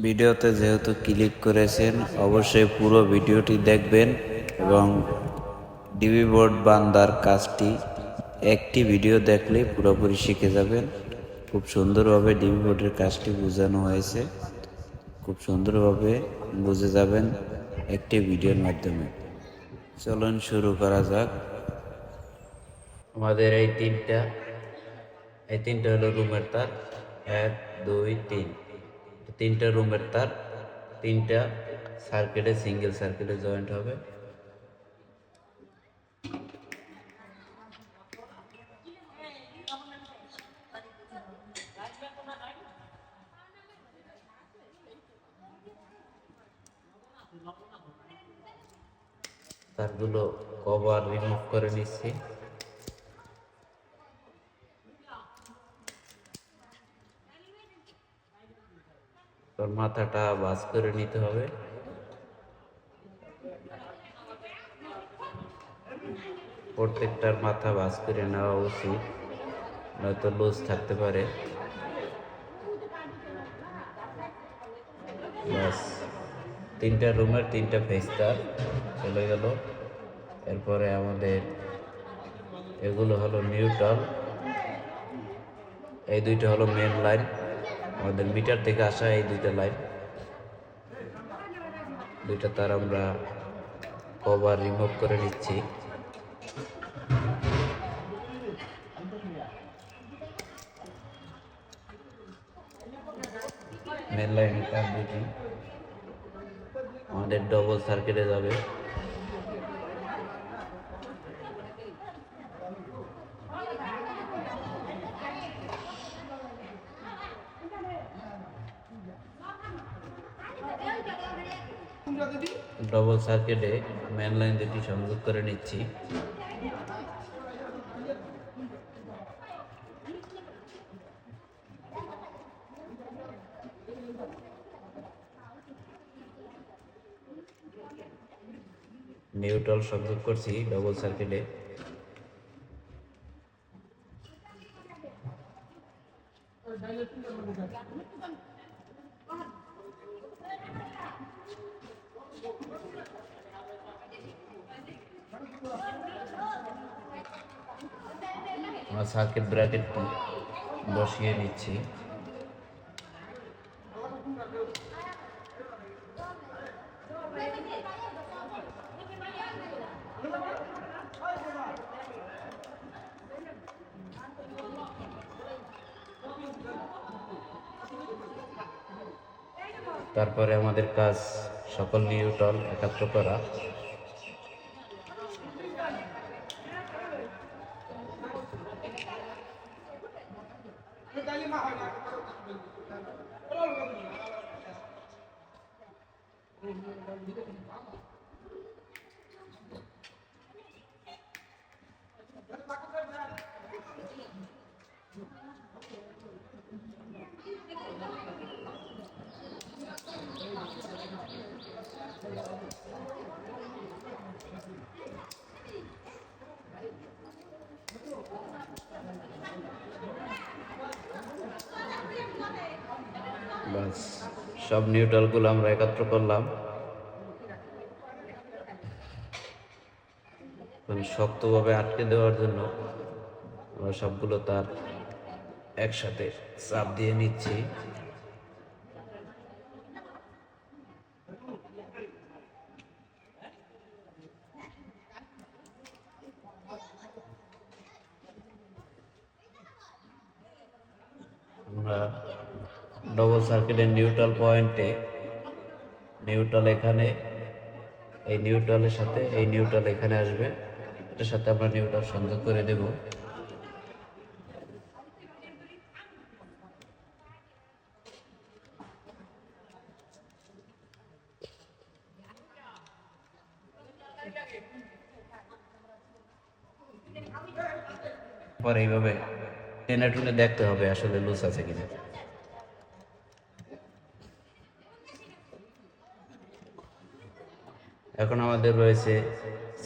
ভিডিওতে যেহেতু ক্লিক করেছেন অবশ্যই পুরো ভিডিওটি দেখবেন এবং ডিবি বোর্ড বান্দার কাজটি একটি ভিডিও দেখলে পুরোপুরি শিখে যাবেন। খুব সুন্দরভাবে ডিবি বোর্ডের কাজটি বোঝানো হয়েছে, খুব সুন্দরভাবে বুঝে যাবেন একটি ভিডিওর মাধ্যমে। চলুন শুরু করা যাক। আমাদের এই তিনটা হলো রুমের তার, 1 2 3, তিনটা রুমের তার তিনটা সার্কিটে সিঙ্গেল সার্কিটে জয়েন্ট হবে। তারগুলো কভার রিমুভ করে নিচ্ছি। তোর মাথাটা ভাঁজ করে নিতে হবে। প্রত্যেকটার মাথা ভাঁজ করে নেওয়া উচিত, নয়তো লুজ থাকতে পারে। বাস, তিনটা রুমের তিনটা ফেস তার চলে গেল। এরপরে আমাদের এগুলো হলো নিউট্রাল, এই দুইটা হলো মেন লাইন, আমাদের মিটার থেকে আসা এই দুইটা লাইন। দুইটা তার আমরা কভার রিমুভ করে নিচ্ছি। মেন লাইন তার দুটি আমাদের ডবল সার্কিটে যাবে। ডবল সার্কিটে মেন লাইন দুটি সংযোগ করে নিচ্ছি। নিউট্রাল সংযোগ করছি ডবল সার্কিটে। আমরা সার্কিট ব্র্যাকেটটি বসিয়ে নিচ্ছি। তারপরে আমাদের কাজ সকল নিউট্রাল একাত্র করা। বাস, সব নিউট্রালগুলো আমরা একত্র করলাম। শক্তভাবে আটকে দেওয়ার জন্য আমরা সবগুলো তার একসাথে চাপ দিয়ে নিচ্ছি। আমরা ডবল সার্কিটের নিউট্রাল পয়েন্টে, নিউট্রাল এখানে, এই নিউট্রালের সাথে এই নিউট্রাল এখানে আসবে, এটার সাথে আমরা নিউট্রাল সংযোগ করে দেব। পরে এইভাবে টেনে টুনে দেখতে হবে আসলে লুজ আছে কিনা। এখন আমাদের রয়েছে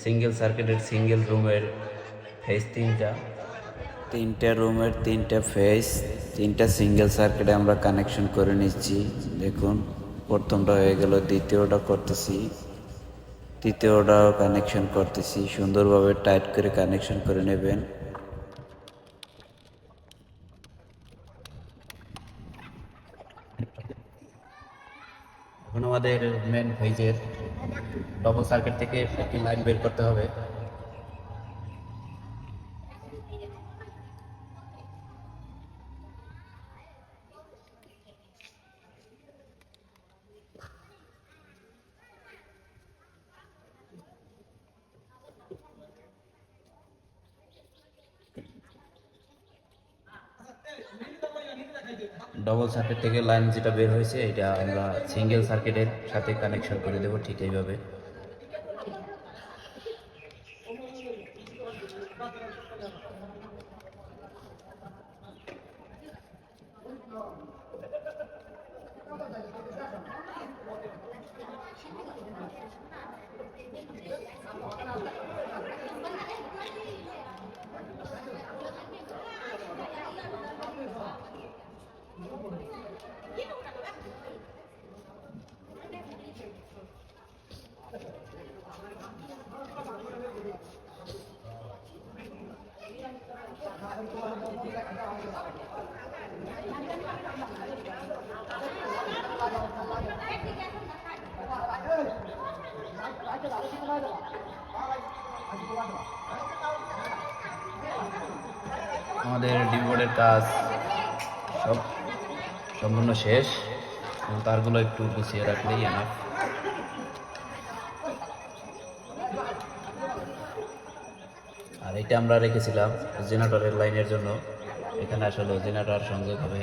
সিঙ্গেল সার্কিটের সিঙ্গেল রুমের ফেজ তিনটা রুমের তিনটা ফেজ, তিনটা সিঙ্গেল সার্কিটে আমরা কানেকশন করে নিচ্ছি। দেখুন প্রথমটা হয়ে গেল, দ্বিতীয়টা করতেছি, তৃতীয়টাও কানেকশন করতেছি। সুন্দরভাবে টাইট করে কানেকশন করে নেবেন। এখন আমাদের মেন ফেজের ডবল সার্কিট থেকে একটি লাইন বের করতে হবে। ডবল সার্কিট থেকে লাইন যেটা বের হয়েছে এটা আমরা সিঙ্গেল সার্কিটের সাথে কানেকশন করে দেবো ঠিক এইভাবে। আমাদের ডিবোর্ডের কাজ সব সম্পূর্ণ শেষ। তারগুলো একটু গুছিয়ে রাখলেই এনাফ। আর এটা আমরা রেখেছিলাম জেনারেটরের লাইনের জন্য। এখানে আসলে জেনারেটর সংযোগ হবে।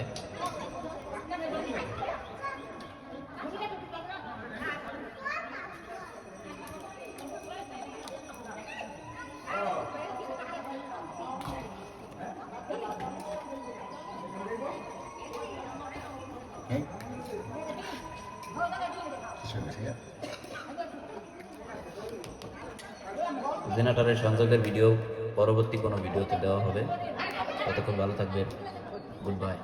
জেনারেটরের সংযোগের ভিডিও পরবর্তী কোনো ভিডিওতে দেওয়া হবে। ততক্ষণ ভালো থাকবেন। Good bye.